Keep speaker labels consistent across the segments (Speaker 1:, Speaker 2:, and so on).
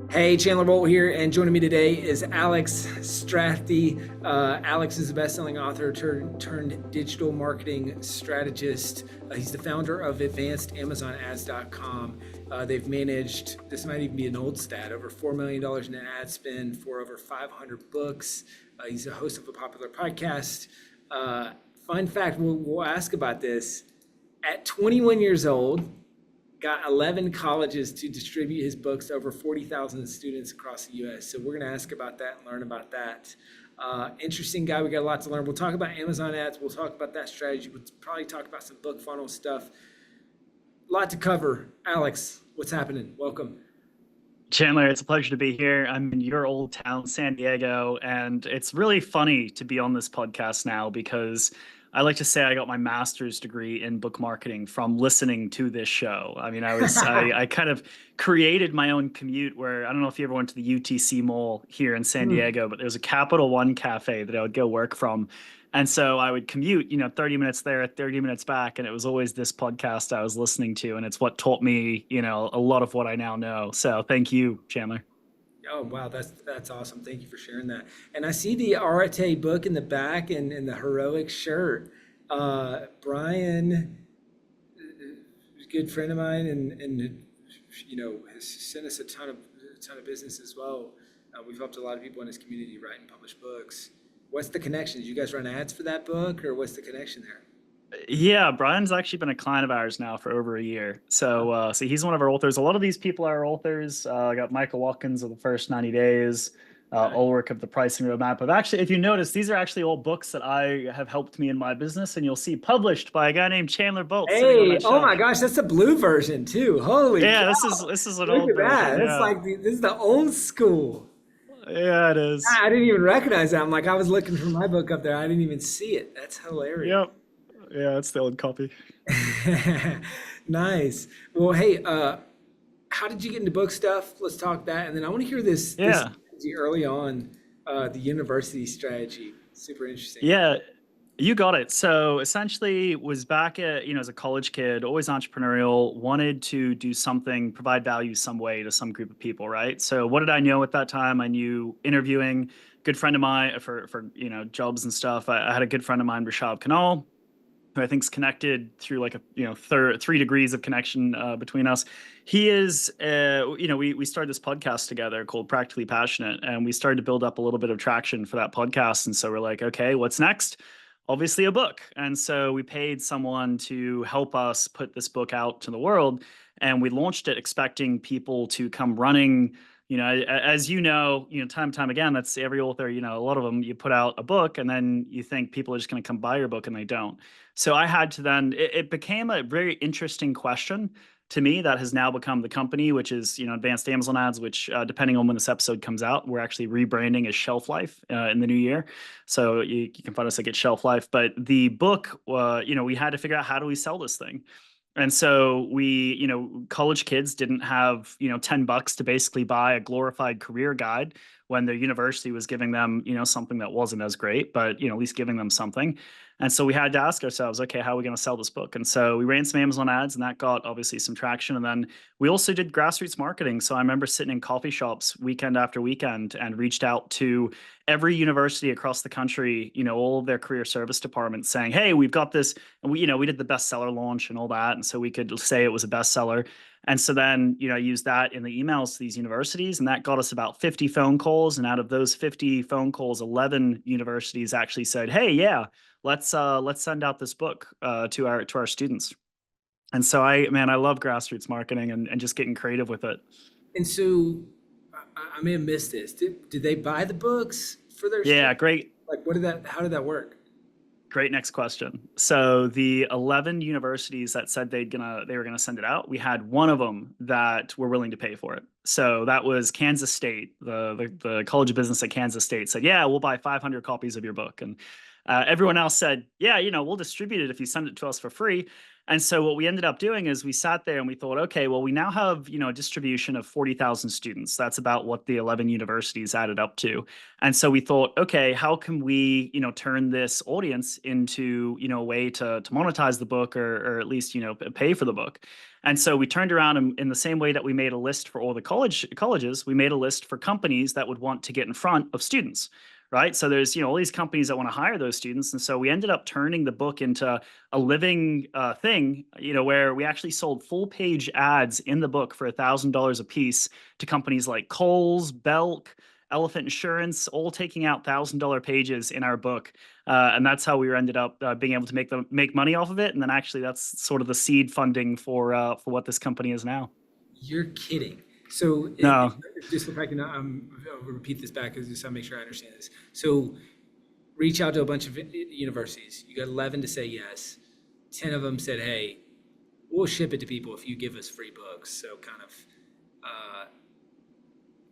Speaker 1: Hey, Chandler Bolt here, and joining me today is Alex Strathdee. Alex is a best-selling author turned digital marketing strategist. He's the founder of AdvancedAmazonAds.com. They've managed, this might even be an old stat, over $4 million in ad spend for over 500 books. He's a host of a popular podcast. Fun fact, we'll ask about this. At 21 years old, got 11 colleges to distribute his books to over 40,000 students across the U.S. So we're going to ask about that and learn about that. Interesting guy. We got a lot to learn. We'll talk about Amazon ads. We'll talk about that strategy. We'll probably talk about some book funnel stuff. A lot to cover. Alex, what's happening? Welcome.
Speaker 2: Chandler, it's a pleasure to be here. I'm in your old town, San Diego, and it's really funny to be on this podcast now because I like to say I got my master's degree in book marketing from listening to this show. I mean, I kind of created my own commute where I don't know if you ever went to the UTC Mall here in San Diego, but there was a Capital One cafe that I would go work from. And so I would commute, 30 minutes there, 30 minutes back. And it was always this podcast I was listening to. And it's what taught me, a lot of what I now know. So thank you, Chandler.
Speaker 1: Oh, wow. That's awesome. Thank you for sharing that. And I see the Arate book in the back and the heroic shirt. Brian, a good friend of mine, and has sent us a ton of business as well. We've helped a lot of people in his community write and publish books. What's the connection? Did you guys run ads for that book, or what's the connection there?
Speaker 2: Yeah, Brian's actually been a client of ours now for over a year. So he's one of our authors. A lot of these people are authors. I got Michael Watkins of the First 90 Days, Ulrich of the Pricing Roadmap. But actually, if you notice, these are actually all books that I have helped me in my business, and you'll see published by a guy named Chandler Bolt sitting on
Speaker 1: Hey,
Speaker 2: that
Speaker 1: oh my
Speaker 2: shelf.
Speaker 1: gosh, that's the blue version too. Holy
Speaker 2: Yeah,
Speaker 1: cow.
Speaker 2: this is an
Speaker 1: Look
Speaker 2: old
Speaker 1: at that.
Speaker 2: version.
Speaker 1: That's
Speaker 2: Yeah,
Speaker 1: like this is the old school.
Speaker 2: yeah, it is.
Speaker 1: I didn't even recognize that. I'm like, I was looking for my book up there. I didn't even see it. That's hilarious.
Speaker 2: Yep. Yeah, it's the old copy.
Speaker 1: Nice. Well, hey, how did you get into book stuff? Let's talk that. And then I want to hear this
Speaker 2: Yeah.
Speaker 1: strategy early on, the university strategy. Super interesting.
Speaker 2: Yeah, you got it. So essentially was back at, as a college kid, always entrepreneurial, wanted to do something, provide value some way to some group of people, right? So what did I know at that time? I knew interviewing, good friend of mine for jobs and stuff. I had a good friend of mine, Rashab Kanal, who I think's connected through like a 3 degrees of connection between us. He is we started this podcast together called Practically Passionate, and we started to build up a little bit of traction for that podcast. And so we're like, okay, what's next? Obviously a book. And so we paid someone to help us put this book out to the world, and we launched it expecting people to come running. As time and time again, that's every author, a lot of them, you put out a book and then you think people are just going to come buy your book, and they don't. So I had to then, it became a very interesting question to me that has now become the company, which is, Advanced Amazon Ads, which depending on when this episode comes out, we're actually rebranding as Shelf Life in the new year. So you can find us like at Shelf Life. But the book, we had to figure out, how do we sell this thing? And so we, college kids didn't have, $10 to basically buy a glorified career guide when their university was giving them, something that wasn't as great, but, at least giving them something. And so we had to ask ourselves, okay, how are we going to sell this book? And so we ran some Amazon ads, and that got obviously some traction. And then we also did grassroots marketing. So I remember sitting in coffee shops weekend after weekend and reached out to every university across the country, all of their career service departments, saying, hey, we've got this. And we did the bestseller launch and all that. And so we could say it was a bestseller. And so then, I used that in the emails to these universities, and that got us about 50 phone calls. And out of those 50 phone calls, 11 universities actually said, hey, yeah, let's send out this book to our students. And so I love grassroots marketing and just getting creative with it.
Speaker 1: And so I may have missed this. Did they buy the books for their
Speaker 2: Yeah,
Speaker 1: students?
Speaker 2: great.
Speaker 1: Like, how did that work?
Speaker 2: Great next question. So the 11 universities that said they were gonna send it out, we had one of them that were willing to pay for it. So that was Kansas State. The College of Business at Kansas State said, yeah, we'll buy 500 copies of your book. And Everyone else said, yeah, we'll distribute it if you send it to us for free. And so what we ended up doing is we sat there and we thought, okay, well, we now have, a distribution of 40,000 students. That's about what the 11 universities added up to. And so we thought, okay, how can we, turn this audience into, a way to monetize the book, or at least, pay for the book. And so we turned around, and in the same way that we made a list for all the colleges, we made a list for companies that would want to get in front of students. Right. So there's, all these companies that want to hire those students. And so we ended up turning the book into a living thing, where we actually sold full page ads in the book for $1,000 a piece to companies like Kohl's, Belk, Elephant Insurance, all taking out $1,000 pages in our book. And that's how we ended up being able to make money off of it. And then actually that's sort of the seed funding for what this company is now.
Speaker 1: You're kidding. So
Speaker 2: No.
Speaker 1: just if I can, I'll repeat this back because just to make sure I understand this. So reach out to a bunch of universities. You got 11 to say yes. 10 of them said, hey, we'll ship it to people if you give us free books. So kind of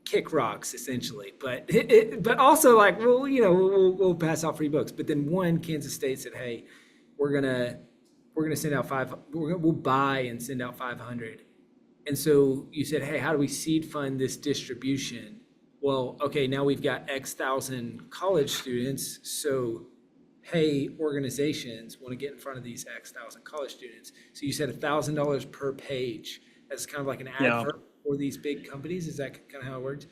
Speaker 1: kick rocks essentially, but but also like, well, we'll pass out free books. But then one, Kansas State said, hey, we're gonna send out we'll buy and send out 500. And so you said, hey, how do we seed fund this distribution? Well, okay, now we've got X thousand college students. So, hey, organizations want to get in front of these X thousand college students. So you said $1,000 per page as kind of like an advert for these big companies. Is that kind of how it worked?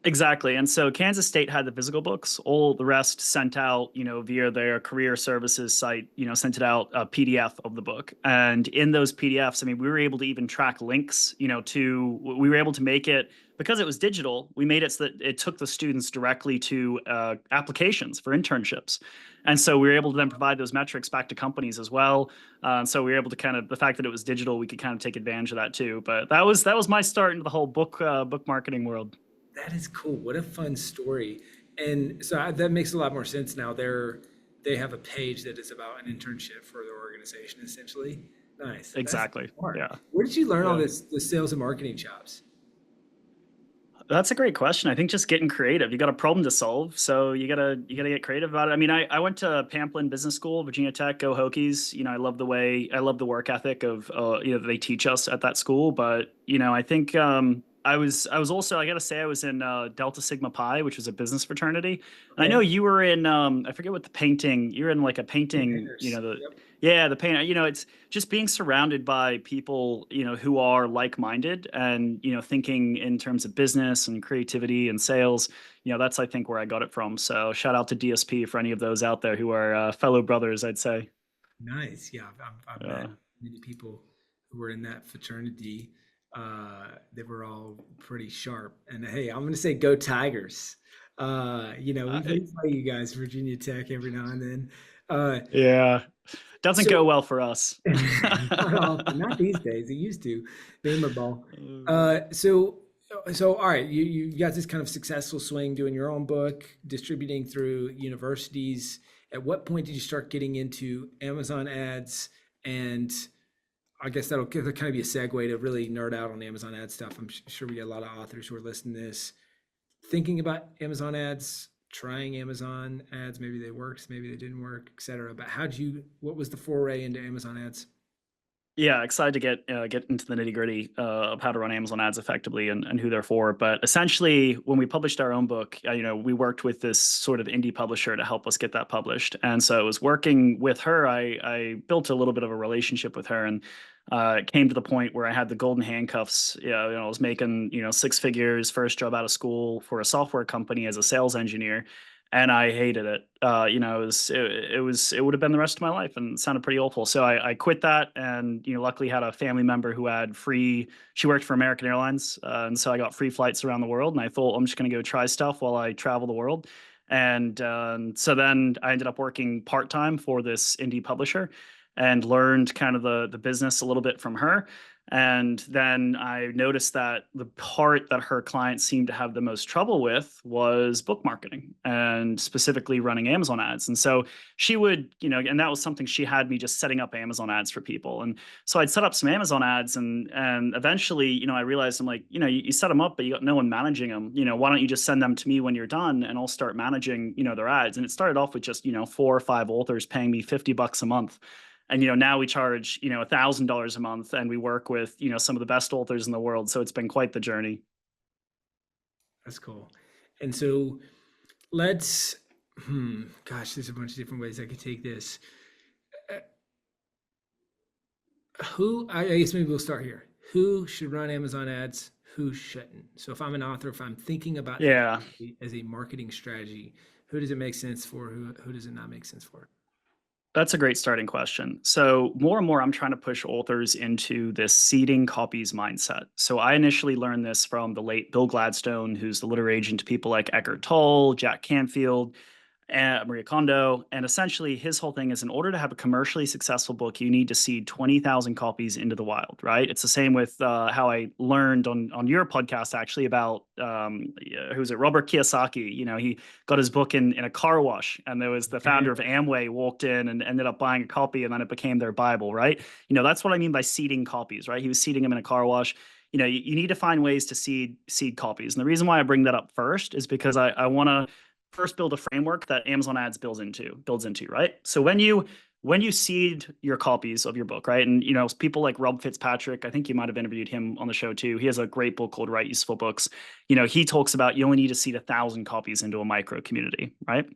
Speaker 2: Exactly. And so Kansas State had the physical books. All the rest sent out, via their career services site, sent it out a PDF of the book. And in those PDFs, I mean, we were able to even track links, we were able to make it, because it was digital, we made it so that it took the students directly to applications for internships. And so we were able to then provide those metrics back to companies as well. So we were able to the fact that it was digital, we could kind of take advantage of that too. But that was my start into the whole book marketing world.
Speaker 1: That is cool. What a fun story. And so that makes a lot more sense now. They have a page that is about an internship for their organization, essentially. Nice.
Speaker 2: Exactly. Yeah.
Speaker 1: Where did you learn all this, the sales and marketing chops?
Speaker 2: That's a great question. I think just getting creative. You got a problem to solve, so you gotta get creative about it. I mean, I went to Pamplin Business School, Virginia Tech, go Hokies. I love the work ethic of that they teach us at that school. But I think I was also, I gotta say, I was in Delta Sigma Pi, which was a business fraternity. And I know you were in I forget what the painting. You're in like a painting.
Speaker 1: Yep.
Speaker 2: Yeah, the paint. It's just being surrounded by people who are like-minded and thinking in terms of business and creativity and sales. That's, I think, where I got it from. So shout out to DSP for any of those out there who are fellow brothers, I'd say.
Speaker 1: Nice. Yeah, I've met many people who were in that fraternity. They were all pretty sharp. And hey, I'm going to say go Tigers. We play you guys, Virginia Tech, every now and then.
Speaker 2: Yeah, doesn't go well for us.
Speaker 1: Not these days. It used to. Name a ball. So all right, you got this kind of successful swing doing your own book, distributing through universities. At what point did you start getting into Amazon ads? And I guess that'll kind of be a segue to really nerd out on Amazon ad stuff. I'm sure we get a lot of authors who are listening to this, thinking about Amazon ads, trying Amazon ads. Maybe they worked, maybe they didn't work, etc. But what was the foray into Amazon ads?
Speaker 2: Yeah, excited to get into the nitty gritty of how to run Amazon ads effectively and who they're for. But essentially, when we published our own book, we worked with this sort of indie publisher to help us get that published. And so it was working with her. I built a little bit of a relationship with her, and it came to the point where I had the golden handcuffs. I was making six figures, first job out of school for a software company as a sales engineer. And I hated it. It would have been the rest of my life, and it sounded pretty awful. So I quit that, and luckily had a family member who had free. She worked for American Airlines, and so I got free flights around the world. And I thought, I'm just going to go try stuff while I travel the world. And so then I ended up working part time for this indie publisher. and learned kind of the business a little bit from her. And then I noticed that the part that her clients seemed to have the most trouble with was book marketing and specifically running Amazon ads. And so she would, and that was something she had me just setting up Amazon ads for people. And so I'd set up some Amazon ads, and eventually, I realized I'm like, you set them up, but you got no one managing them. Why don't you just send them to me when you're done, and I'll start managing, their ads. And it started off with just, 4 or 5 authors paying me $50 a month. And now we charge $1,000 a month, and we work with some of the best authors in the world. So it's been quite the journey.
Speaker 1: That's cool. And so let's gosh, there's a bunch of different ways I could take this. I guess maybe we'll start here. Who should run Amazon ads? Who shouldn't? So if I'm an author, if I'm thinking about
Speaker 2: Yeah,
Speaker 1: as a marketing strategy, who does it make sense for? Who does it not make sense for?
Speaker 2: that's a great starting question. So more and more, I'm trying to push authors into this seeding copies mindset. So I initially learned this from the late Bill Gladstone, who's the literary agent to people like Eckhart Tolle, Jack Canfield, and Maria Kondo. And essentially, his whole thing is, in order to have a commercially successful book, you need to seed 20,000 copies into the wild, right? It's the same with how I learned on your podcast, actually, about who's it, Robert Kiyosaki. He got his book in a car wash, and there was the founder of Amway walked in and ended up buying a copy, and then it became their Bible, right? That's what I mean by seeding copies, right? He was seeding them in a car wash. You need to find ways to seed copies. And the reason why I bring that up first is because I want to first build a framework that Amazon ads builds into, right? So when you seed your copies of your book, right? And people like Rob Fitzpatrick, I think you might have interviewed him on the show too. He has a great book called Write Useful Books. He talks about you only need to seed 1,000 copies into a micro community, right?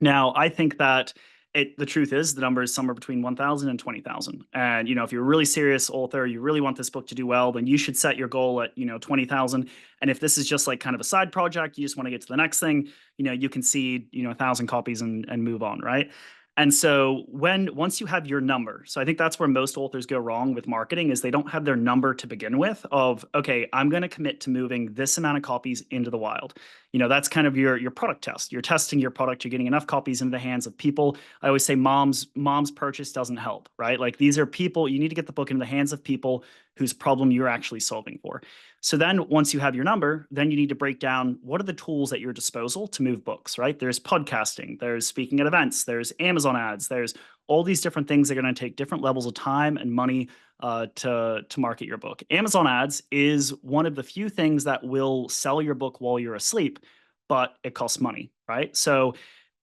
Speaker 2: Now, I think that the truth is the number is somewhere between 1,000 and 20,000. And, if you're a really serious author, you really want this book to do well, then you should set your goal at, 20,000. And if this is just like kind of a side project, you just want to get to the next thing, you can seed, 1,000 copies and move on, right? And so once you have your number, so I think that's where most authors go wrong with marketing, is they don't have their number to begin with of, okay, I'm going to commit to moving this amount of copies into the wild. That's kind of your product test. You're testing your product. You're getting enough copies into the hands of people. I always say mom's purchase doesn't help, right? Like, these are people, you need to get the book into the hands of people whose problem you're actually solving for. So then once you have your number, then you need to break down what are the tools at your disposal to move books, right? There's podcasting, there's speaking at events, there's Amazon ads, there's all these different things that are going to take different levels of time and money to market your book. Amazon ads is one of the few things that will sell your book while you're asleep, but it costs money, right? So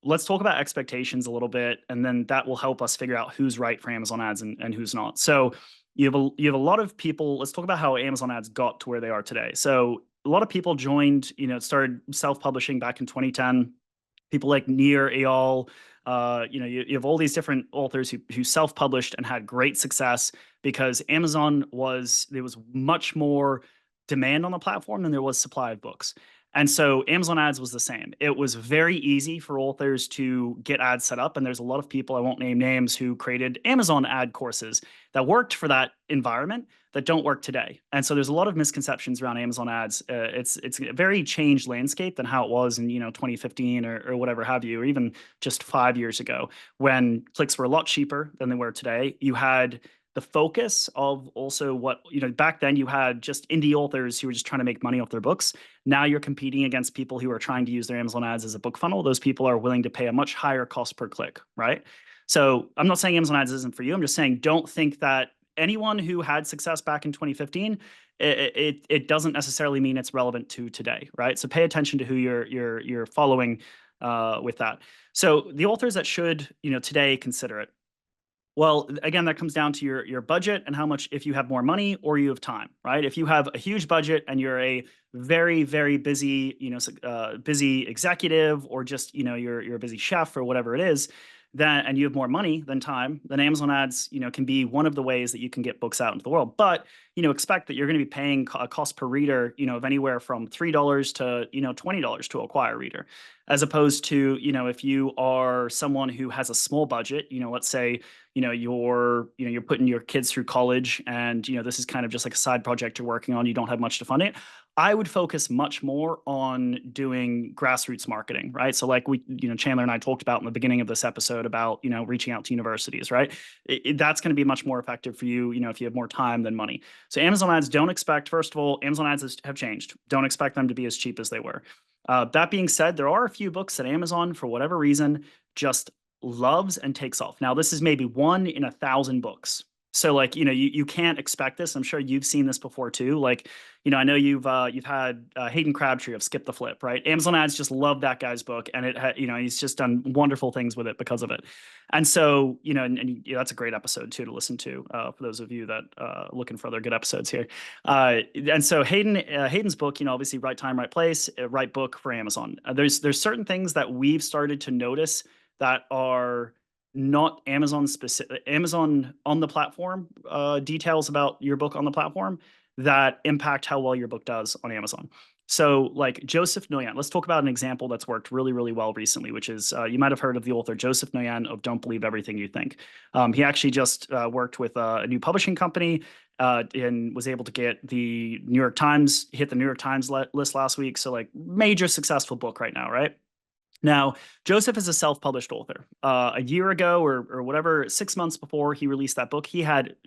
Speaker 2: let's talk about expectations a little bit, and then that will help us figure out who's right for Amazon ads and who's not. So you have a lot of people. Let's talk about how Amazon ads got to where they are today. So a lot of people joined, started self-publishing back in 2010. People like Nir Eyal, you have all these different authors who self-published and had great success because there was much more demand on the platform than there was supply of books. And so Amazon ads was the same. It was very easy for authors to get ads set up. And there's a lot of people, I won't name names, who created Amazon ad courses that worked for that environment that don't work today. And so there's a lot of misconceptions around Amazon ads. It's a very changed landscape than how it was in 2015 or whatever have you, or even just 5 years ago, when clicks were a lot cheaper than they were today. You had the focus of also what, back then you had just indie authors who were just trying to make money off their books. Now you're competing against people who are trying to use their Amazon ads as a book funnel. Those people are willing to pay a much higher cost per click, right? So I'm not saying Amazon ads isn't for you. I'm just saying, don't think that anyone who had success back in 2015, it doesn't necessarily mean it's relevant to today, right? So pay attention to who you're following with that. So the authors that should, today consider it. Well, again, that comes down to your budget and how much, if you have more money or you have time, right? If you have a huge budget and you're a very, very busy, busy executive, or just, you're a busy chef or whatever it is, then, and you have more money than time, then Amazon ads, can be one of the ways that you can get books out into the world. But, expect that you're going to be paying a cost per reader, of anywhere from $3 to, $20 to acquire a reader, as opposed to, if you are someone who has a small budget, let's say, you're putting your kids through college, and this is kind of just like a side project you're working on, you don't have much to fund it. I would focus much more on doing grassroots marketing, right? So like Chandler and I talked about in the beginning of this episode about, reaching out to universities, right? That's going to be much more effective for you, if you have more time than money. So Amazon ads, don't expect, first of all, Amazon ads have changed. Don't expect them to be as cheap as they were. That being said, there are a few books that Amazon, for whatever reason, just loves and takes off. Now, this is maybe 1 in 1,000 books. So like, you can't expect this. I'm sure you've seen this before too. Like, I know you've had Hayden Crabtree of Skip the Flip, right? Amazon ads just love that guy's book, and he's just done wonderful things with it because of it. And so, that's a great episode too to listen to for those of you that looking for other good episodes here. And so Hayden's book, obviously right time, right place, right book for Amazon. There's certain things that we've started to notice that are not Amazon specific, Amazon on the platform details about your book on the platform that impact how well your book does on Amazon. So like Joseph Noyan, let's talk about an example that's worked really, really well recently, which is you might have heard of the author Joseph Noyan of Don't Believe Everything You Think. He actually just worked with a new publishing company and was able to get the New York Times, hit the New York Times list last week. So like major successful book right now, right? Now, Joseph is a self-published author. A year ago or whatever, 6 months before he released that book,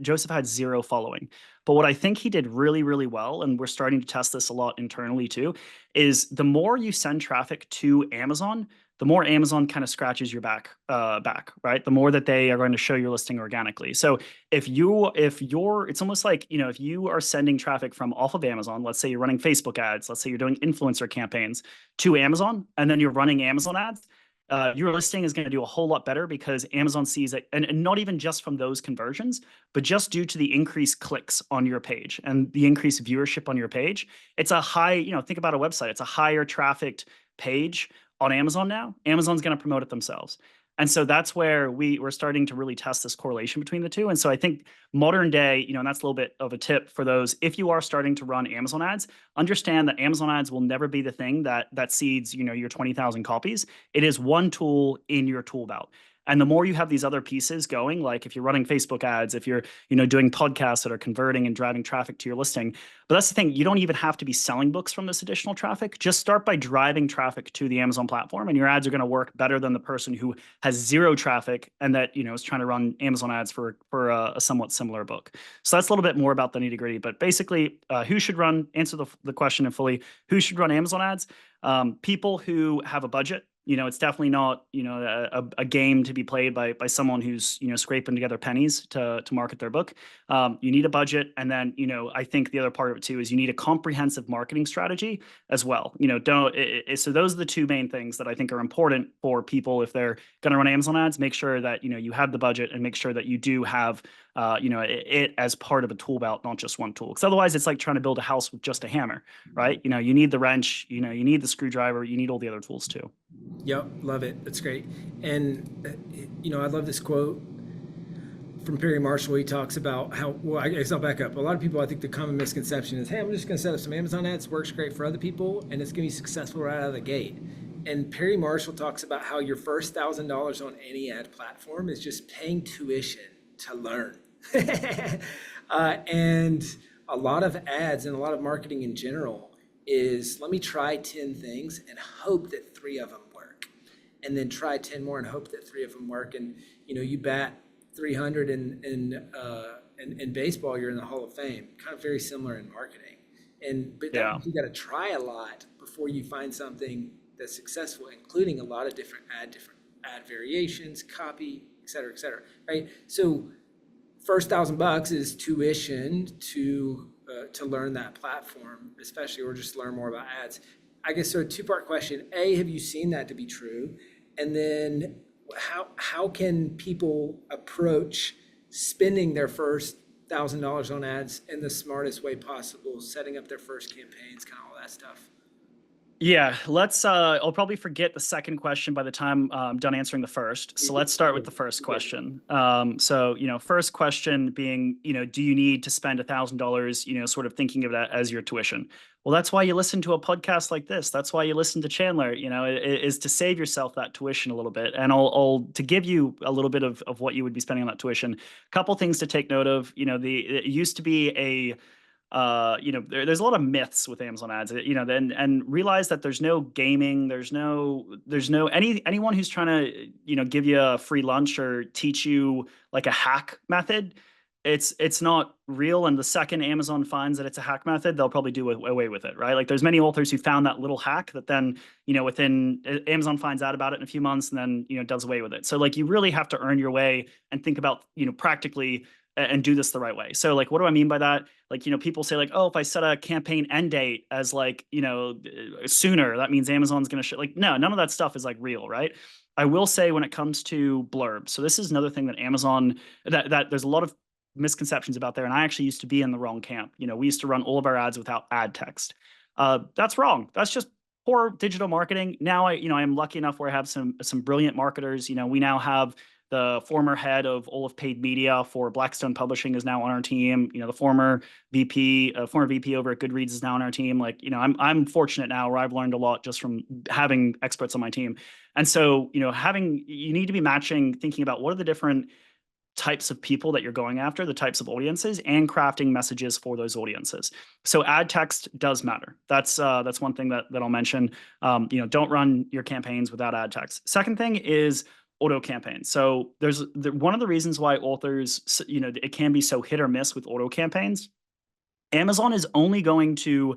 Speaker 2: Joseph had 0 following. But what I think he did really, really well, and we're starting to test this a lot internally too, is the more you send traffic to Amazon, the more Amazon kind of scratches your back, right? The more that they are going to show your listing organically. So it's almost like, if you are sending traffic from off of Amazon, let's say you're running Facebook ads, let's say you're doing influencer campaigns to Amazon, and then you're running Amazon ads, your listing is going to do a whole lot better because Amazon sees it, and not even just from those conversions, but just due to the increased clicks on your page and the increased viewership on your page. It's a high, think about a website, it's a higher trafficked page on Amazon now. Amazon's going to promote it themselves. And so that's where we're starting to really test this correlation between the two. And so I think modern day, and that's a little bit of a tip for those, if you are starting to run Amazon ads, understand that Amazon ads will never be the thing that seeds, your 20,000 copies. It is one tool in your tool belt. And the more you have these other pieces going, like if you're running Facebook ads, if you're, doing podcasts that are converting and driving traffic to your listing. But that's the thing, you don't even have to be selling books from this additional traffic. Just start by driving traffic to the Amazon platform, and your ads are going to work better than the person who has 0 traffic and that, is trying to run Amazon ads for a somewhat similar book. So that's a little bit more about the nitty gritty, but basically answer the question in fully, who should run Amazon ads? People who have a budget. It's definitely not, a game to be played by someone who's, scraping together pennies to market their book. You need a budget. And then, I think the other part of it too is you need a comprehensive marketing strategy as well. So those are the 2 main things that I think are important for people if they're going to run Amazon ads. Make sure that, you have the budget, and make sure that you do have, it as part of a tool belt, not just one tool. Because otherwise it's like trying to build a house with just a hammer, right? You need the wrench, you need the screwdriver, you need all the other tools too.
Speaker 1: Yep, love it. That's great. And, I love this quote from Perry Marshall. He talks about how, well, I guess I'll back up. A lot of people, I think the common misconception is, hey, I'm just going to set up some Amazon ads, works great for other people, and it's going to be successful right out of the gate. And Perry Marshall talks about how your first $1,000 on any ad platform is just paying tuition to learn. And a lot of ads and a lot of marketing in general is, let me try 10 things and hope that 3 of them work, and then try 10 more and hope that 3 of them work. And you bat 300 in baseball, you're in the Hall of Fame. Kind of very similar in marketing. But
Speaker 2: Yeah.
Speaker 1: you got to try a lot before you find something that's successful, including a lot of different ad variations, copy, et cetera, right? So first $1,000 is tuition to learn that platform, especially, or just learn more about ads. I guess so. A 2-part question: A, have you seen that to be true? And then how can people approach spending their first $1,000 on ads in the smartest way possible, setting up their first campaigns, kind of all that stuff?
Speaker 2: Yeah, let's I'll probably forget the second question by the time I'm done answering the first. So let's start with the first question. So, first question being, do you need to spend $1,000, sort of thinking of that as your tuition? Well, that's why you listen to a podcast like this. That's why you listen to Chandler, is to save yourself that tuition a little bit. And I'll to give you a little bit of what you would be spending on that tuition. A couple things to take note of. It used to be there's a lot of myths with Amazon ads, and realize that there's no gaming, there's no anyone who's trying to, give you a free lunch or teach you like a hack method. It's not real. And the second Amazon finds that it's a hack method, they'll probably do away with it, right? Like there's many authors who found that little hack that then, within Amazon finds out about it in a few months and then, does away with it. So like you really have to earn your way and think about, practically and do this the right way. So like, what do I mean by that? Like, people say like, oh, if I set a campaign end date as like, sooner, that means Amazon's going to like, no, none of that stuff is like real, right? I will say when it comes to blurbs. So this is another thing that Amazon, that there's a lot of misconceptions about there. And I actually used to be in the wrong camp. We used to run all of our ads without ad text. That's wrong. That's just poor digital marketing. Now I am lucky enough where I have some brilliant marketers. We now have the former head of all of paid media for Blackstone Publishing is now on our team. The former VP over at Goodreads is now on our team. Like, I'm fortunate now where I've learned a lot just from having experts on my team. And so, you need to be thinking about what are the different types of people that you're going after, the types of audiences, and crafting messages for those audiences. So ad text does matter. That's one thing that I'll mention. Don't run your campaigns without ad text. Second thing is auto campaigns. So there's one of the reasons why authors, it can be so hit or miss with auto campaigns. Amazon is only going to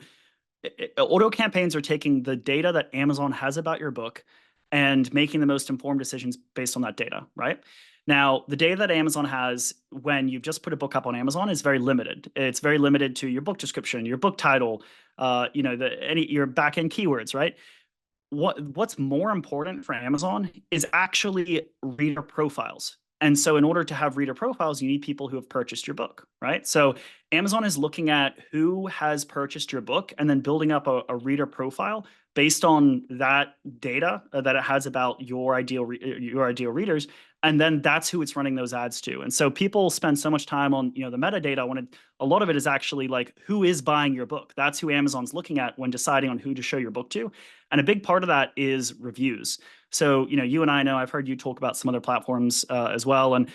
Speaker 2: auto campaigns are taking the data that Amazon has about your book and making the most informed decisions based on that data, right? Now, the data that Amazon has when you've just put a book up on Amazon is very limited. It's very limited to your book description, your book title, your back-end keywords, right? What's more important for Amazon is actually reader profiles. And so in order to have reader profiles, you need people who have purchased your book, right? So Amazon is looking at who has purchased your book and then building up a reader profile based on that data that it has about your ideal readers. And then that's who it's running those ads to. And so people spend so much time on, the metadata when a lot of it is actually like, who is buying your book? That's who Amazon's looking at when deciding on who to show your book to. And a big part of that is reviews. So, you and I know, I've heard you talk about some other platforms as well. And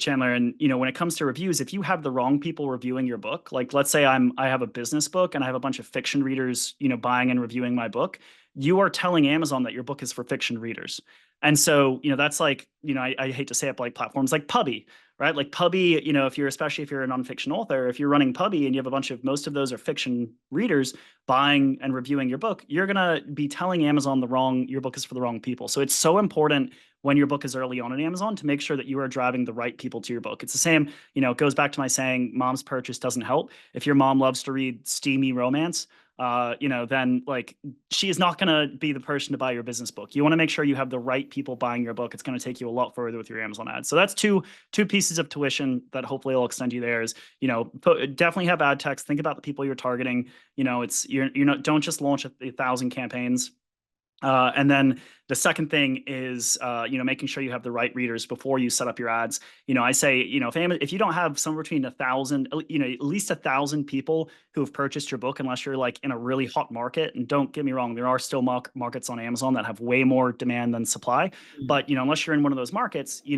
Speaker 2: Chandler, and when it comes to reviews, if you have the wrong people reviewing your book, like let's say I have a business book and I have a bunch of fiction readers, buying and reviewing my book, you are telling Amazon that your book is for fiction readers. And so, that's like, I hate to say it, but like platforms like Pubby, right? Like Pubby, especially if you're a nonfiction author, if you're running Pubby and you have most of those are fiction readers buying and reviewing your book, you're going to be telling Amazon your book is for the wrong people. So it's so important when your book is early on in Amazon to make sure that you are driving the right people to your book. It's the same, it goes back to my saying, mom's purchase doesn't help. If your mom loves to read steamy romance, then like she is not going to be the person to buy your business book. You want to make sure you have the right people buying your book. It's going to take you a lot further with your Amazon ads. So that's two pieces of tuition that hopefully will extend you there is, definitely have ad text. Think about the people you're targeting. Don't just launch 1,000 campaigns. And then the second thing is, making sure you have the right readers before you set up your ads. I say, if you don't have somewhere between 1,000, at least 1,000 people who have purchased your book, unless you're like in a really hot market, and don't get me wrong, there are still markets on Amazon that have way more demand than supply. But, unless you're in one of those markets, you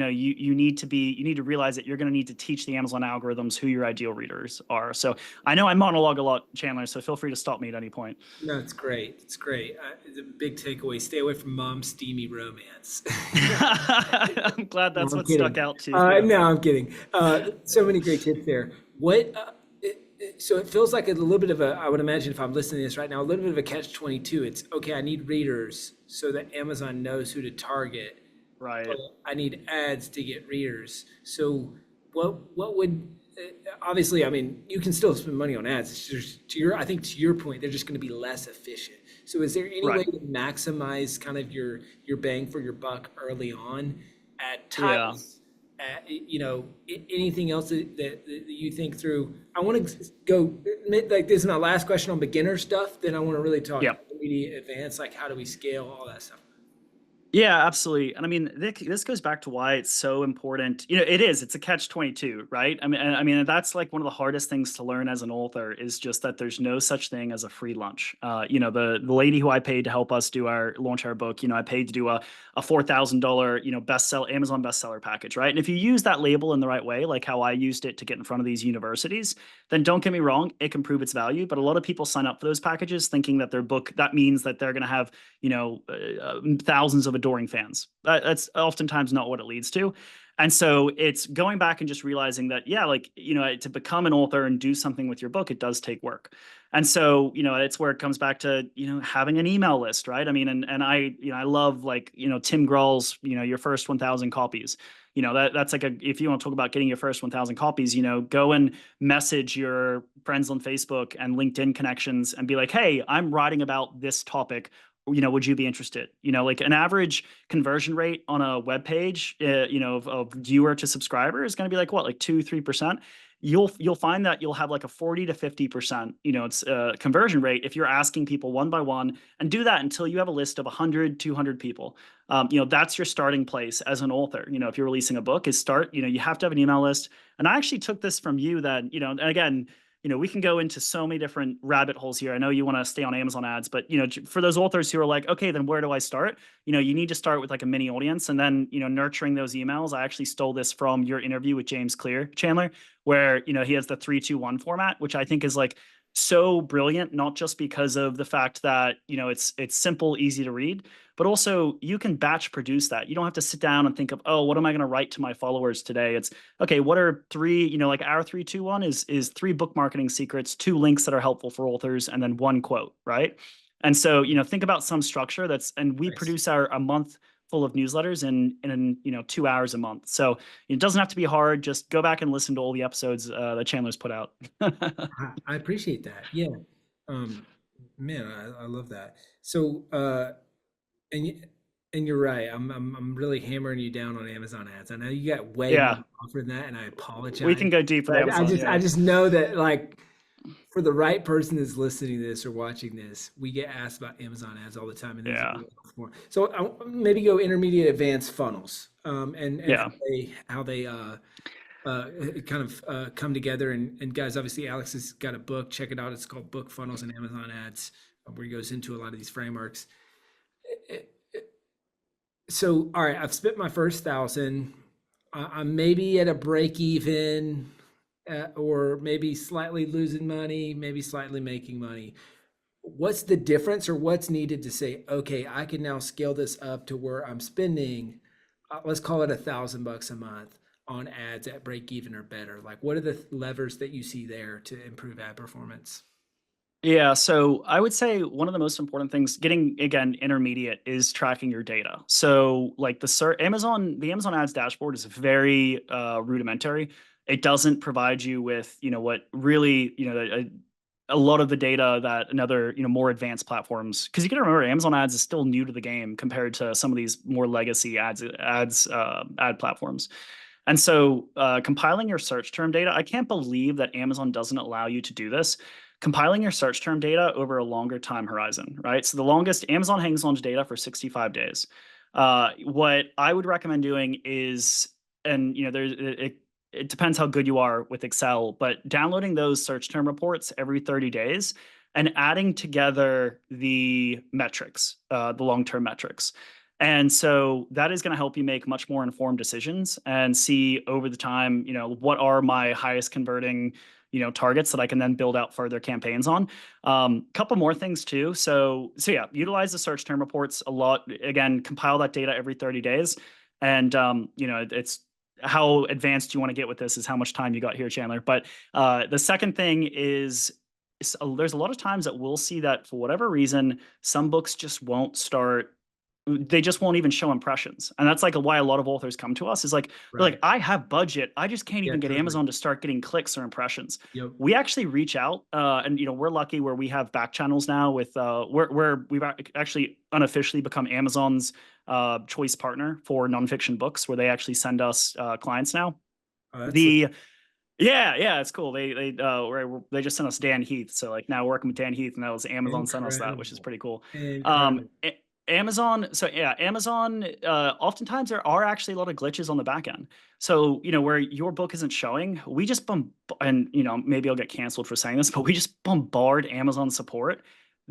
Speaker 2: need to realize that you're going to need to teach the Amazon algorithms who your ideal readers are. So I know I monologue a lot, Chandler, so feel free to stop me at any point.
Speaker 1: No, it's great. It's great. It's a big takeaway. Stay away from mom's steamy romance.
Speaker 2: I'm glad that's what stuck out to you.
Speaker 1: No, I'm kidding. So many great tips there. So it feels like a little bit of I would imagine if I'm listening to this right now, a little bit of a catch-22. It's, okay, I need readers so that Amazon knows who to target.
Speaker 2: Right.
Speaker 1: But I need ads to get readers. So what would, obviously, I mean, you can still spend money on ads. It's just, I think to your point, they're just going to be less efficient. So is there any way to maximize kind of your bang for your buck early on at times? Anything else that you think through? I want to go like this is my last question on beginner stuff. Then I want to really talk intermediate, advanced? Like, how do we scale all that stuff?
Speaker 2: Yeah, absolutely. And I mean, this goes back to why it's so important. It is. It's a catch-22, right? I mean, that's like one of the hardest things to learn as an author is just that there's no such thing as a free lunch. The lady who I paid to help us launch our book, I paid to do a $4,000, Amazon bestseller package, right? And if you use that label in the right way, like how I used it to get in front of these universities, then don't get me wrong, it can prove its value. But a lot of people sign up for those packages thinking that their book, that means that they're going to have thousands of adoring fans. That's oftentimes not what it leads to. And so it's going back and just realizing that, yeah, like, to become an author and do something with your book, it does take work. And so, it's where it comes back to, having an email list, right? I mean, and I love like, Tim Grohl's, your first 1,000 copies. That's like if you want to talk about getting your first 1,000 copies, go and message your friends on Facebook and LinkedIn connections and be like, hey, I'm writing about this topic. Would you be interested? Like an average conversion rate on a web page, of viewer to subscriber is going to be like what, like 2-3%. You'll find that you'll have like a 40 to 50%, it's conversion rate if you're asking people one by one, and do that until you have a list of 100, 200 people. That's your starting place as an author. If you're releasing a book, you have to have an email list. And I actually took this from you that, and again, we can go into so many different rabbit holes here. I know you want to stay on Amazon ads, but for those authors who are like, okay, then where do I start? You need to start with like a mini audience, and then nurturing those emails. I actually stole this from your interview with James Clear, Chandler, where he has the 3-2-1 format, which I think is like so brilliant, not just because of the fact that it's simple, easy to read, but also you can batch produce that. You don't have to sit down and think of, oh, what am I going to write to my followers today? It's okay, what are three, like our 3-2-1 is 3 book marketing secrets, 2 links that are helpful for authors, and then 1 quote, right? And so think about some structure and we
Speaker 1: Nice.
Speaker 2: produce a month full of newsletters in 2 hours a month. So it doesn't have to be hard. Just go back and listen to all the episodes that Chandler's put out.
Speaker 1: I appreciate that. Yeah. Um, man, I love that. So, and you, and you're right. I'm really hammering you down on Amazon ads. I know you got way more
Speaker 2: Yeah,
Speaker 1: to offer than that, and I
Speaker 2: we
Speaker 1: apologize.
Speaker 2: can go deep with
Speaker 1: But I
Speaker 2: Amazon.
Speaker 1: just I
Speaker 2: Yeah,
Speaker 1: just know that, like, for the right person that's listening to this or watching this, we get asked about Amazon ads all the time, and these are
Speaker 2: yeah,
Speaker 1: really more. So maybe go intermediate, advanced funnels, and
Speaker 2: yeah.
Speaker 1: how they kind of come together. And guys, obviously, Alex has got a book. Check it out. It's called Book Funnels and Amazon Ads, where he goes into a lot of these frameworks. So, all right, I've spent my first 1,000. I'm maybe at a break even, or maybe slightly losing money, maybe slightly making money. What's the difference, or what's needed to say, okay, I can now scale this up to where I'm spending, let's call it $1,000 a month on ads at break even or better? Like, what are the levers that you see there to improve ad performance?
Speaker 2: Yeah, so I would say one of the most important things, getting again intermediate, is tracking your data. So like the Amazon ads dashboard is very rudimentary. It doesn't provide you with what really a lot of the data that another more advanced platforms, because you got to remember Amazon ads is still new to the game compared to some of these more legacy ad platforms. And so compiling your search term data, I can't believe that Amazon doesn't allow you to do this. Compiling your search term data over a longer time horizon, right? So the longest, Amazon hangs on to data for 65 days. What I would recommend doing is, and it depends how good you are with Excel, but downloading those search term reports every 30 days and adding together the metrics, the long-term metrics. And so that is going to help you make much more informed decisions and see over the time, what are my highest converting, targets that I can then build out further campaigns on. Couple more things too. So yeah, utilize the search term reports a lot. Again, compile that data every 30 days. And, it's how advanced you want to get with this is how much time you got here, Chandler. But the second thing is, there's a lot of times that we'll see that for whatever reason, some books just won't start, they just won't even show impressions. And that's like why a lot of authors come to us is like, they're like,
Speaker 1: Right.
Speaker 2: I have budget. I just can't
Speaker 1: Yeah,
Speaker 2: even get
Speaker 1: totally.
Speaker 2: Amazon to start getting clicks or impressions.
Speaker 1: Yep.
Speaker 2: We actually reach out, and we're lucky where we have back channels now with where we've actually unofficially become Amazon's choice partner for nonfiction books, where they actually send us clients now.
Speaker 1: Oh, that's
Speaker 2: The Yeah, it's cool. They just sent us Dan Heath, so like now working with Dan Heath, and that was Amazon sent us that, which is
Speaker 1: Incredible.
Speaker 2: pretty cool.
Speaker 1: Incredible.
Speaker 2: Amazon, so yeah, Amazon. Oftentimes there are actually a lot of glitches on the back end. So where your book isn't showing, we just and maybe I'll get canceled for saying this, but we just bombard Amazon support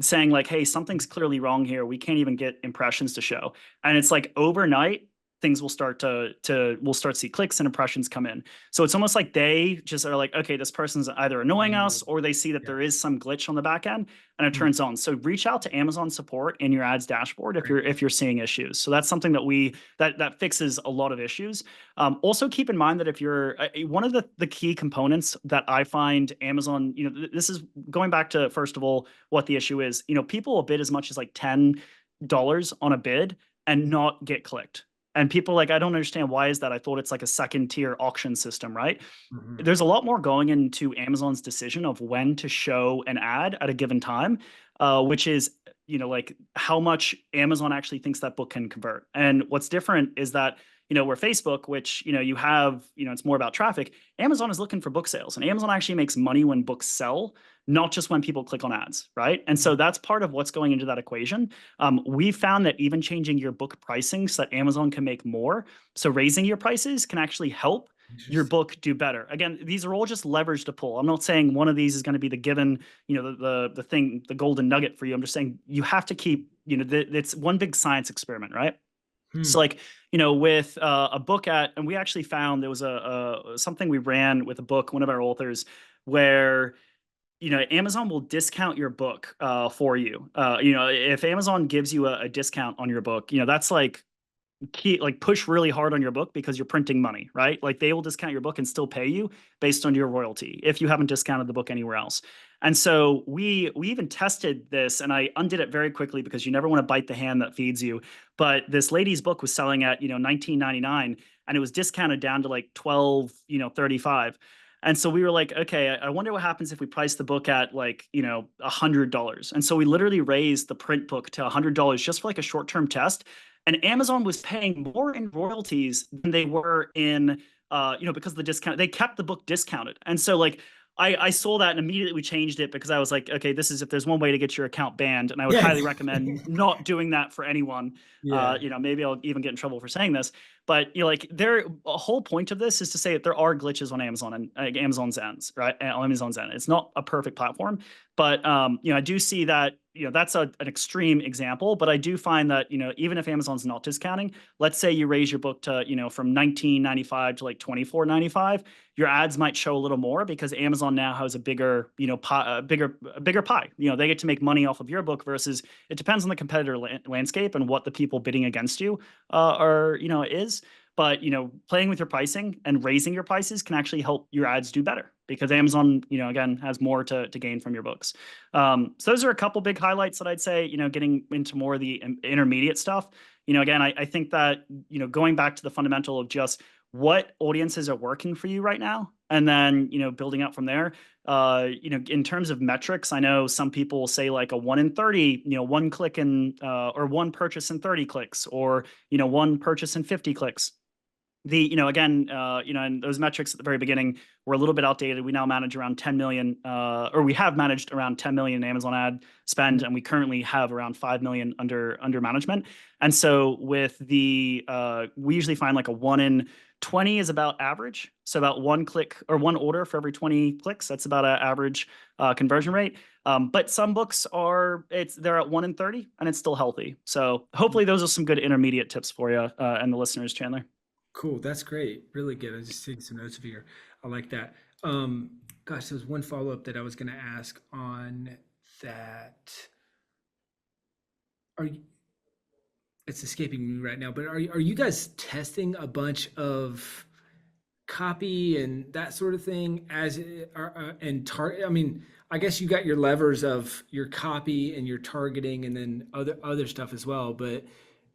Speaker 2: saying like, hey, something's clearly wrong here. We can't even get impressions to show, and it's like overnight things will start to we'll start to see clicks and impressions come in. So it's almost like they just are like, okay, this person's either annoying us or they see that
Speaker 1: Yeah.
Speaker 2: there is some glitch on the back end and it
Speaker 1: Mm,
Speaker 2: turns on. So reach out to Amazon support in your ads dashboard if
Speaker 1: great.
Speaker 2: you're seeing issues. So that's something that that fixes a lot of issues. Also keep in mind that if you're one of the key components that I find Amazon, this is going back to first of all what the issue is. People will bid as much as like $10 on a bid and not get clicked. And people are like, I don't understand, why is that? I thought it's like a second tier auction system, right?
Speaker 1: Mhm.
Speaker 2: There's a lot more going into Amazon's decision of when to show an ad at a given time, which is, like how much Amazon actually thinks that book can convert. And what's different is that, where Facebook, which, you have, it's more about traffic, Amazon is looking for book sales, and Amazon actually makes money when books sell, not just when people click on ads, right? And so that's part of what's going into that equation. We found that even changing your book pricing so that Amazon can make more, so raising your prices can actually help your
Speaker 1: Interesting.
Speaker 2: book do better. Again, these are all just levers to pull. I'm not saying one of these is going to be the given, the thing, the golden nugget for you. I'm just saying you have to keep, it's one big science experiment, right? So
Speaker 1: Hmm.
Speaker 2: like, with a book and we actually found there was a something we ran with a book, one of our authors, where Amazon will discount your book for you. If Amazon gives you a discount on your book, that's like push really hard on your book because you're printing money, right? Like they will discount your book and still pay you based on your royalty if you haven't discounted the book anywhere else. And so we even tested this, and I undid it very quickly because you never want to bite the hand that feeds you. But this lady's book was selling at 19.99, and it was discounted down to like 12, 35. And so we were like, okay, I wonder what happens if we price the book at like, $100. And so we literally raised the print book to $100 just for like a short-term test. And Amazon was paying more in royalties than they were in, because of the discount. They kept the book discounted. And so like I saw that and immediately we changed it because I was like, okay, this is, if there's one way to get your account banned, and I would
Speaker 1: Yeah.
Speaker 2: highly recommend not doing that for anyone.
Speaker 1: Yeah.
Speaker 2: Maybe I'll even get in trouble for saying this, but like a whole point of this is to say that there are glitches on Amazon and Amazon's ends, right? On Amazon's end, it's not a perfect platform, but I do see that that's an extreme example, but I do find that even if Amazon's not discounting, let's say you raise your book to from 19.95 to like 24.95, your ads might show a little more because Amazon now has a bigger pie, a bigger pie. They get to make money off of your book versus, it depends on the competitor landscape and what the people bidding against you are is. But playing with your pricing and raising your prices can actually help your ads do better because Amazon, again, has more to gain from your books. So those are a couple big highlights that I'd say. Getting into more of the intermediate stuff. Again, I think that going back to the fundamental of just what audiences are working for you right now, and then building up from there. In terms of metrics, I know some people will say like a 1 in 30, one click and or one purchase in 30 clicks, or one purchase in 50 clicks. Again, and those metrics at the very beginning were a little bit outdated. We now manage around 10 million, or we have managed around 10 million in Amazon ad spend, and we currently have around 5 million under management. And so with we usually find like a 1 in 20 is about average. So about one click or one order for every 20 clicks. That's about an average conversion rate. But some books they're at 1 in 30 and it's still healthy. So hopefully those are some good intermediate tips for you and the listeners, Chandler.
Speaker 1: Cool. That's great. Really good. I was just taking some notes of here. I like that. Gosh, there was one follow up that I was going to ask on that. Are you, it's escaping me right now, but are you guys testing a bunch of copy and that sort of thing and target? I mean, I guess you got your levers of your copy and your targeting and then other stuff as well, but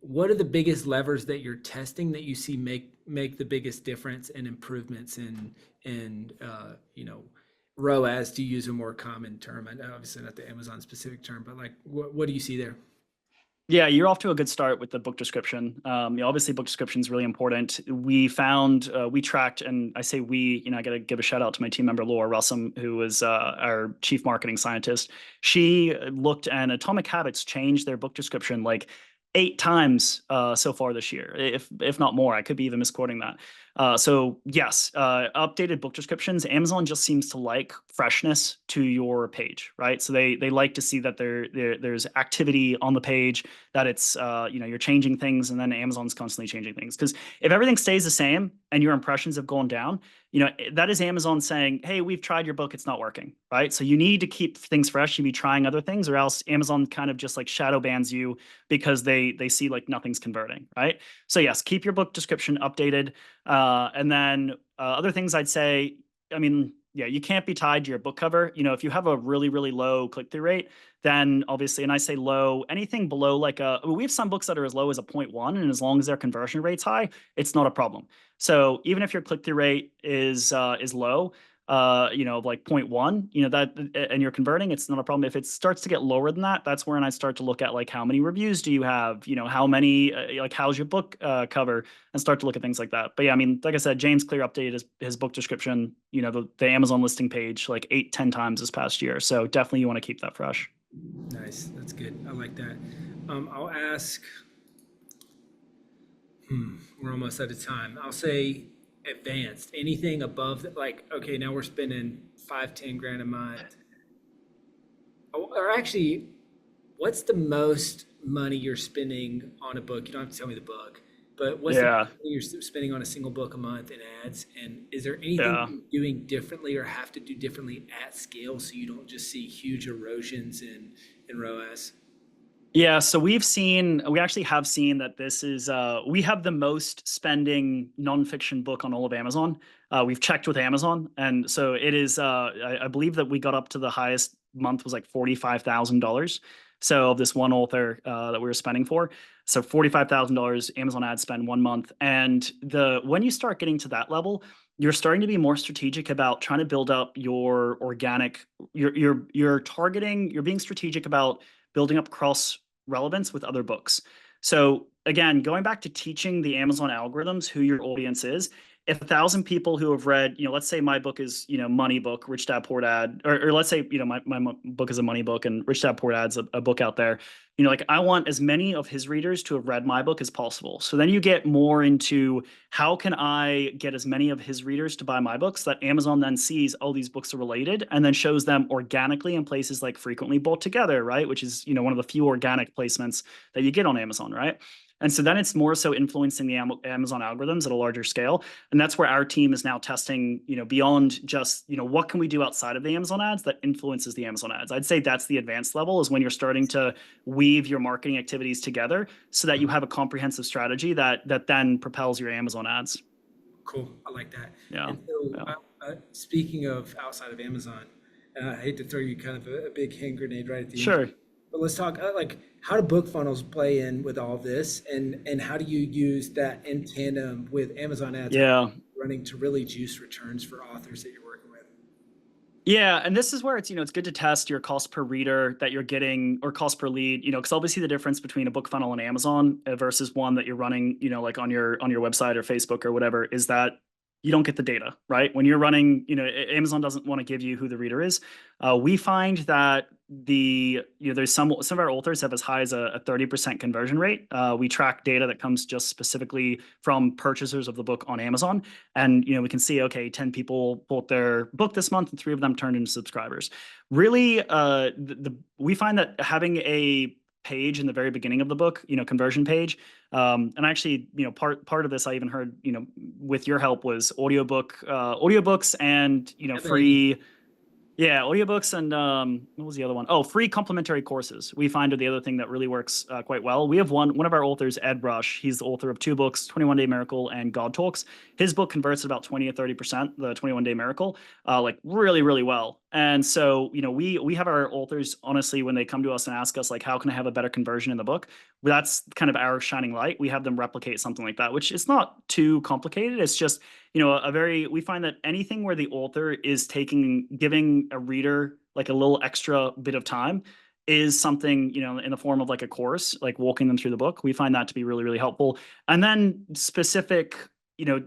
Speaker 1: what are the biggest levers that you're testing that you see make the biggest difference and improvements in ROAS, to use a more common term, and obviously not the Amazon specific term, but like what do you see there?
Speaker 2: Yeah, you're off to a good start with the book description. Obviously, book description is really important. We found, we tracked, and I say we, I got to give a shout out to my team member, Laura Russum, who was our chief marketing scientist. She looked, and Atomic Habits changed their book description like 8 times so far this year, if not more. I could be even misquoting that. So yes, updated book descriptions. Amazon just seems to like freshness to your page, right? So they like to see that there's activity on the page, that it's you're changing things, and then Amazon's constantly changing things. Because if everything stays the same and your impressions have gone down, that is Amazon saying, hey, we've tried your book, it's not working, right? So you need to keep things fresh. You be trying other things, or else Amazon kind of just like shadow bans you because they see like nothing's converting, right? So yes, keep your book description updated. And then other things I'd say, I mean, yeah, you can't be tied to your book cover. If you have a really, really low click-through rate, then obviously, and I say low, anything below like we have some books that are as low as a 0.1, and as long as their conversion rate's high, it's not a problem. So even if your click-through rate is low, like 0.1, that, and you're converting, it's not a problem. If it starts to get lower than that, that's when I start to look at like how many reviews do you have, how many, like how's your book cover, and start to look at things like that. But yeah, I mean, like I said, James Clear updated his book description, the Amazon listing page like 8-10 times this past year. So definitely you want to keep that fresh.
Speaker 1: Nice. That's good. I like that. I'll ask, we're almost out of time. I'll say advanced. Anything above that, like, okay, now we're spending 5-10 grand a month. Or actually, what's the most money you're spending on a book? You don't have to tell me the book, but what's the
Speaker 2: Yeah.
Speaker 1: most money you're spending on a single book a month in ads? And is there anything
Speaker 2: Yeah.
Speaker 1: you're doing differently or have to do differently at scale so you don't just see huge erosions in ROAS?
Speaker 2: Yeah, so we actually have seen that this is, we have the most spending nonfiction book on all of Amazon. We've checked with Amazon, and so it is, I believe that we got up to the highest month was like $45,000. So of this one author that we were spending for. So $45,000 Amazon ad spend 1 month. And when you start getting to that level, you're starting to be more strategic about trying to build up your organic, you're targeting, you're being strategic about building up cross relevance with other books. So again, going back to teaching the Amazon algorithms who your audience is, if 1,000 people who have read, let's say my book is, Money Book, Rich Dad Poor Dad, or let's say, my book is a money book and Rich Dad Poor Dad's a book out there, like I want as many of his readers to have read my book as possible. So then you get more into how can I get as many of his readers to buy my books that Amazon then sees, oh, these books are related, and then shows them organically in places like frequently bought together, right? Which is, one of the few organic placements that you get on Amazon, right? And so then it's more so influencing the Amazon algorithms at a larger scale. And that's where our team is now testing, beyond just, what can we do outside of the Amazon ads that influences the Amazon ads? I'd say that's the advanced level, is when you're starting to weave your marketing activities together so that you have a comprehensive strategy that then propels your Amazon ads.
Speaker 1: Cool. I like that.
Speaker 2: Yeah.
Speaker 1: And so,
Speaker 2: Yeah.
Speaker 1: speaking of outside of Amazon, and I hate to throw you kind of a big hand grenade right at the
Speaker 2: Sure.
Speaker 1: end, but let's talk like how do book funnels play in with all this, and how do you use that in tandem with Amazon ads
Speaker 2: Yeah.
Speaker 1: running to really juice returns for authors that you're working with?
Speaker 2: Yeah, and this is where it's good to test your cost per reader that you're getting, or cost per lead, because obviously the difference between a book funnel on Amazon versus one that you're running, like on your website or Facebook or whatever, is that you don't get the data, right? When you're running, Amazon doesn't want to give you who the reader is. We find that there's some of our authors have as high as a 30% conversion rate. We track data that comes just specifically from purchasers of the book on Amazon, and we can see, okay, 10 people bought their book this month, and 3 of them turned into subscribers. Really, we find that having a page in the very beginning of the book, conversion page, and actually, part of this I even heard, with your help, was audiobooks and free. Yeah, audiobooks and what was the other one? Oh, free complimentary courses. We find are the other thing that really works quite well. We have one of our authors, Ed Rush. He's the author of 2 books, 21 Day Miracle and God Talks. His book converts at about 20 or 30%, the 21 Day Miracle, like really, really well. And so, we have our authors, honestly, when they come to us and ask us, like, how can I have a better conversion in the book? That's kind of our shining light. We have them replicate something like that, which is not too complicated. It's just, we find that anything where the author is giving a reader like a little extra bit of time is something, in the form of like a course, like walking them through the book. We find that to be really, really helpful. And then specific,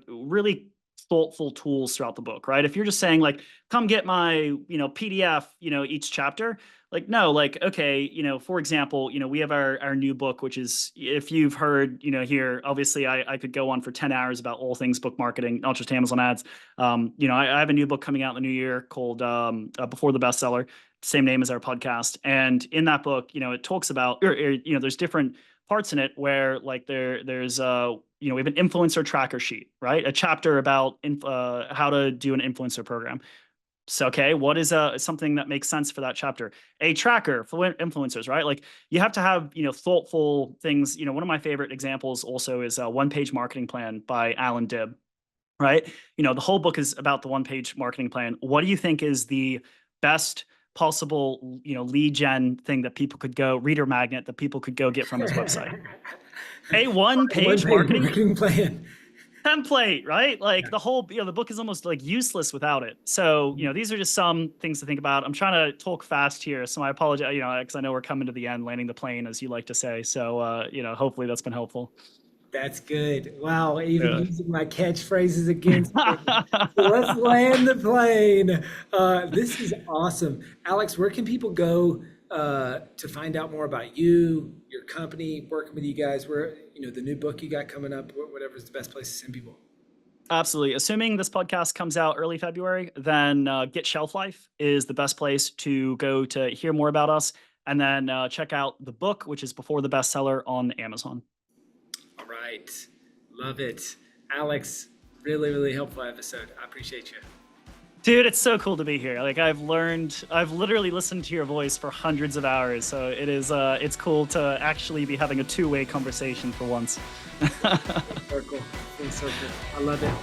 Speaker 2: really thoughtful tools throughout the book, right? If you're just saying like, come get my, PDF, each chapter, like, no, like, okay, for example, we have our new book, which is, if you've heard, here, obviously I could go on for 10 hours about all things book marketing, not just Amazon ads. I have a new book coming out in the new year called Before the Bestseller, same name as our podcast. And in that book, it talks about, there's different parts in it where like there's we have an influencer tracker sheet, right? A chapter about how to do an influencer program. So, okay, what is something that makes sense for that chapter? A tracker for influencers, right? Like you have to have, thoughtful things. One of my favorite examples also is a one-page marketing plan by Alan Dibb, right? The whole book is about the one-page marketing plan. What do you think is the best possible, lead gen thing that people could go, reader magnet that people could go get from his website? A one-page
Speaker 1: marketing plan
Speaker 2: template, right? Like the whole, the book is almost like useless without it. So, these are just some things to think about. I'm trying to talk fast here, so I apologize, because I know we're coming to the end, landing the plane, as you like to say. So, hopefully that's been helpful.
Speaker 1: That's good. Wow, even using my catchphrases against me. So let's land the plane. This is awesome. Alex, where can people go to find out more about you, your company, working with you guys, where, the new book you got coming up, whatever's the best place to send people?
Speaker 2: Absolutely. Assuming this podcast comes out early February, then Get Shelf Life is the best place to go to hear more about us. And then check out the book, which is Before the Bestseller, on Amazon.
Speaker 1: All right. Love it. Alex, really, really helpful episode. I appreciate you.
Speaker 2: Dude, it's so cool to be here. Like I've literally listened to your voice for hundreds of hours. So it is, it's cool to actually be having a two-way conversation for once.
Speaker 1: Circle. Full circle. I love it.